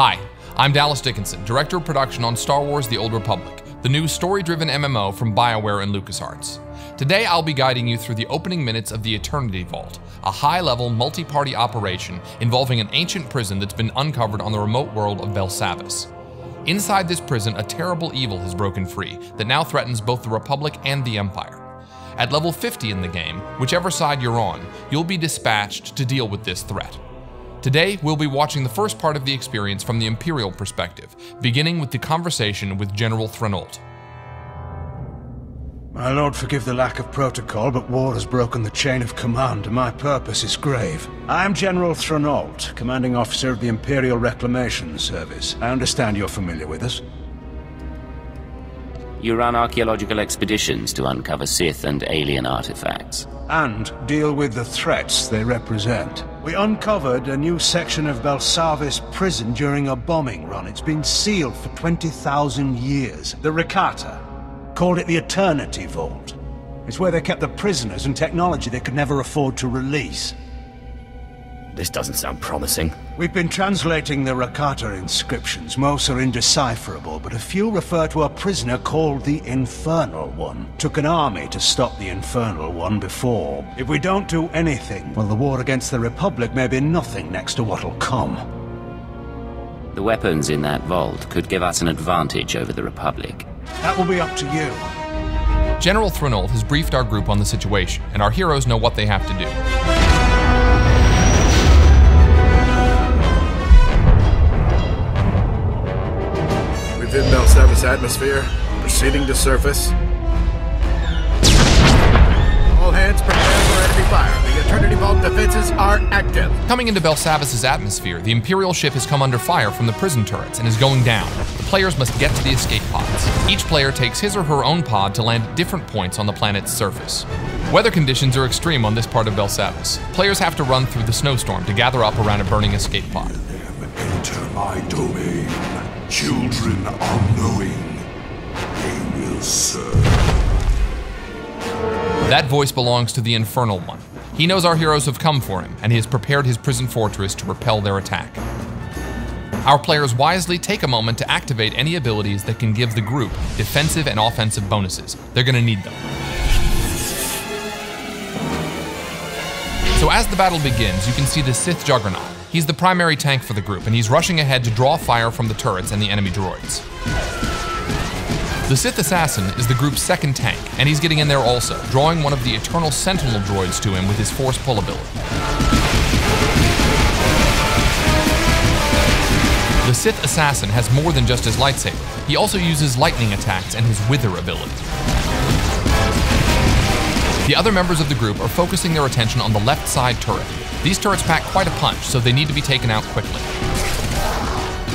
Hi, I'm Dallas Dickinson, Director of Production on Star Wars The Old Republic, the new story-driven MMO from BioWare and LucasArts. Today I'll be guiding you through the opening minutes of the Eternity Vault, a high-level, multi-party operation involving an ancient prison that's been uncovered on the remote world of Belsavis. Inside this prison, a terrible evil has broken free that now threatens both the Republic and the Empire. At level 50 in the game, whichever side you're on, you'll be dispatched to deal with this threat. Today, we'll be watching the first part of the experience from the Imperial perspective, beginning with the conversation with General Threnault. My lord, forgive the lack of protocol, but war has broken the chain of command, and my purpose is grave. I am General Threnault, commanding officer of the Imperial Reclamation Service. I understand you're familiar with us. You run archaeological expeditions to uncover Sith and alien artifacts. And deal with the threats they represent. We uncovered a new section of Belsavis prison during a bombing run. It's been sealed for 20,000 years. The Rakata called it the Eternity Vault. It's where they kept the prisoners and technology they could never afford to release. This doesn't sound promising. We've been translating the Rakata inscriptions. Most are indecipherable, but a few refer to a prisoner called the Infernal One. Took an army to stop the Infernal One before. If we don't do anything, well, the war against the Republic may be nothing next to what'll come. The weapons in that vault could give us an advantage over the Republic. That will be up to you. General Threnault has briefed our group on the situation, and our heroes know what they have to do. Within Belsavis atmosphere, proceeding to surface. All hands prepare for enemy fire. The Eternity Vault defenses are active. Coming into Belsavis' atmosphere, the Imperial ship has come under fire from the prison turrets and is going down. The players must get to the escape pods. Each player takes his or her own pod to land at different points on the planet's surface. Weather conditions are extreme on this part of Belsavis. Players have to run through the snowstorm to gather up around a burning escape pod. Enter my domain. Children unknowing, they will serve. That voice belongs to the Infernal One. He knows our heroes have come for him, and he has prepared his prison fortress to repel their attack. Our players wisely take a moment to activate any abilities that can give the group defensive and offensive bonuses. They're going to need them. So as the battle begins, you can see the Sith Juggernaut. He's the primary tank for the group, and he's rushing ahead to draw fire from the turrets and the enemy droids. The Sith Assassin is the group's second tank, and he's getting in there also, drawing one of the Eternal Sentinel droids to him with his Force Pull ability. The Sith Assassin has more than just his lightsaber. He also uses lightning attacks and his Wither ability. The other members of the group are focusing their attention on the left side turret. These turrets pack quite a punch, so they need to be taken out quickly.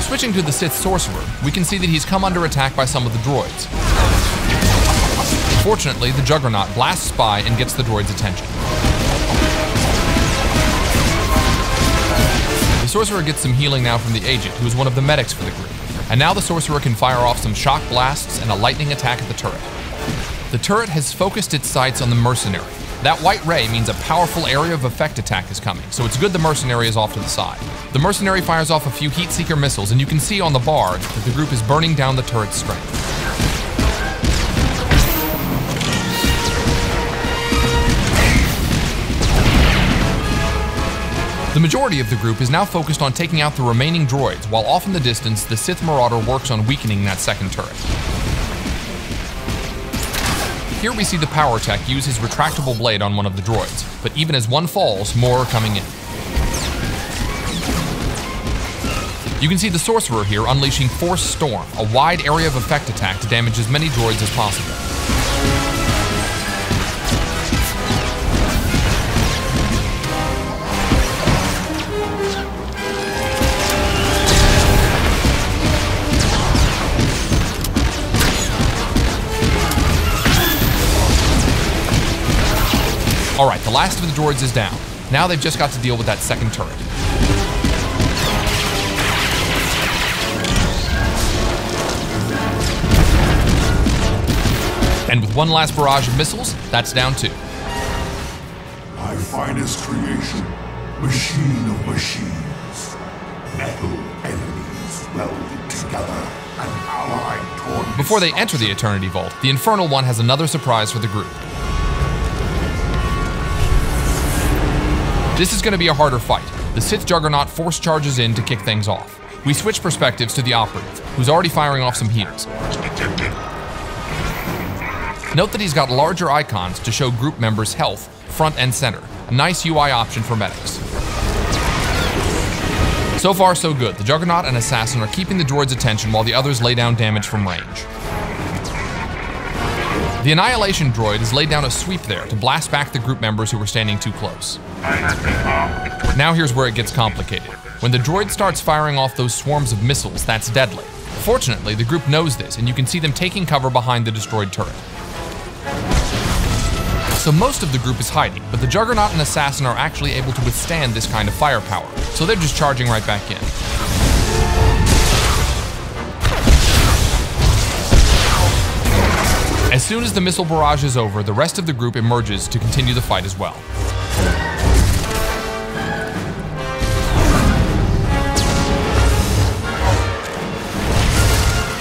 Switching to the Sith Sorcerer, we can see that he's come under attack by some of the droids. Fortunately, the Juggernaut blasts by and gets the droid's attention. The Sorcerer gets some healing now from the Agent, who is one of the medics for the group. And now the Sorcerer can fire off some shock blasts and a lightning attack at the turret. The turret has focused its sights on the Mercenary. That white ray means a powerful area of effect attack is coming, so it's good the Mercenary is off to the side. The Mercenary fires off a few Heatseeker missiles, and you can see on the bar that the group is burning down the turret's strength. The majority of the group is now focused on taking out the remaining droids, while off in the distance, the Sith Marauder works on weakening that second turret. Here we see the power tech use his retractable blade on one of the droids, but even as one falls, more are coming in. You can see the Sorcerer here unleashing Force Storm, a wide area of effect attack to damage as many droids as possible. Alright, the last of the droids is down. Now they've just got to deal with that second turret. And with one last barrage of missiles, that's down too. My finest creation, machine of machines. Metal enemies welded together, an allied toward Before they enter the Eternity Vault, the Infernal One has another surprise for the group. This is going to be a harder fight. The Sith Juggernaut force charges in to kick things off. We switch perspectives to the Operative, who's already firing off some heals. Note that he's got larger icons to show group members' health front and center, a nice UI option for medics. So far so good. The Juggernaut and Assassin are keeping the droid's attention while the others lay down damage from range. The Annihilation droid has laid down a sweep there to blast back the group members who were standing too close. Now here's where it gets complicated. When the droid starts firing off those swarms of missiles, that's deadly. Fortunately, the group knows this, and you can see them taking cover behind the destroyed turret. So most of the group is hiding, but the Juggernaut and Assassin are actually able to withstand this kind of firepower, so they're just charging right back in. As soon as the missile barrage is over, the rest of the group emerges to continue the fight as well.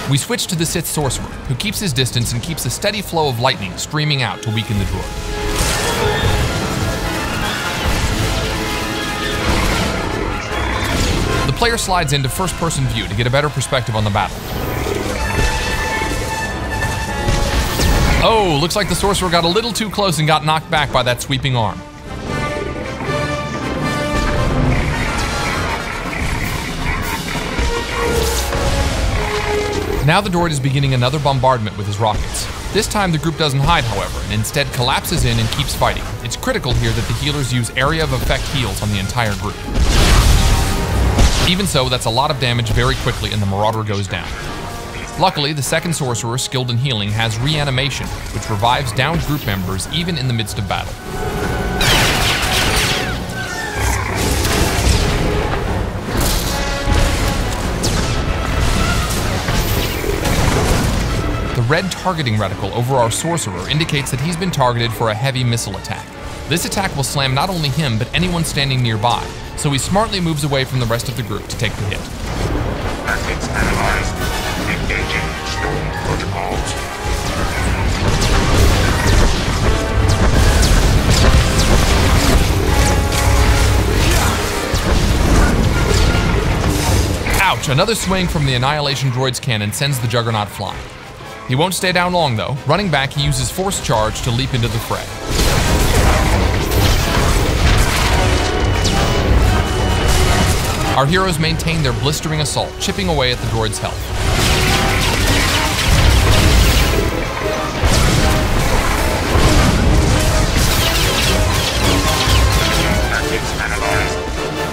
We switch to the Sith Sorcerer, who keeps his distance and keeps a steady flow of lightning streaming out to weaken the droid. The player slides into first-person view to get a better perspective on the battle. Oh, looks like the Sorcerer got a little too close and got knocked back by that sweeping arm. Now the droid is beginning another bombardment with his rockets. This time the group doesn't hide, however, and instead collapses in and keeps fighting. It's critical here that the healers use area of effect heals on the entire group. Even so, that's a lot of damage very quickly and the Marauder goes down. Luckily, the second Sorcerer, skilled in healing, has reanimation, which revives downed group members even in the midst of battle. The red targeting reticle over our Sorcerer indicates that he's been targeted for a heavy missile attack. This attack will slam not only him, but anyone standing nearby, so he smartly moves away from the rest of the group to take the hit. methods analyzed. Engaging stone protocols. Ouch! Another swing from the Annihilation droid's cannon sends the Juggernaut flying. He won't stay down long though. Running back, he uses Force Charge to leap into the fray. Our heroes maintain their blistering assault, chipping away at the droid's health. Methods analyzed.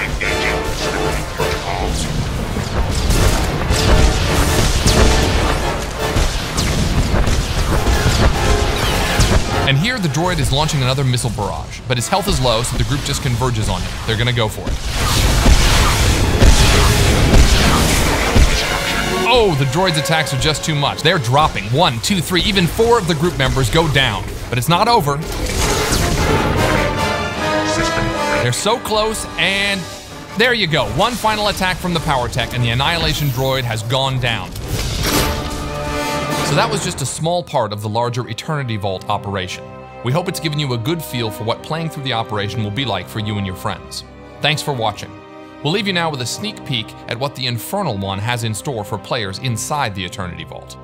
Engaging stone protocols. And here the droid is launching another missile barrage, but his health is low, so the group just converges on him. They're gonna go for it. Oh, the droid's attacks are just too much. They're dropping. 1, 2, 3, even 4 of the group members go down. But it's not over. They're so close, and there you go. One final attack from the power tech, and the Annihilation droid has gone down. So that was just a small part of the larger Eternity Vault operation. We hope it's given you a good feel for what playing through the operation will be like for you and your friends. Thanks for watching. We'll leave you now with a sneak peek at what the Infernal One has in store for players inside the Eternity Vault.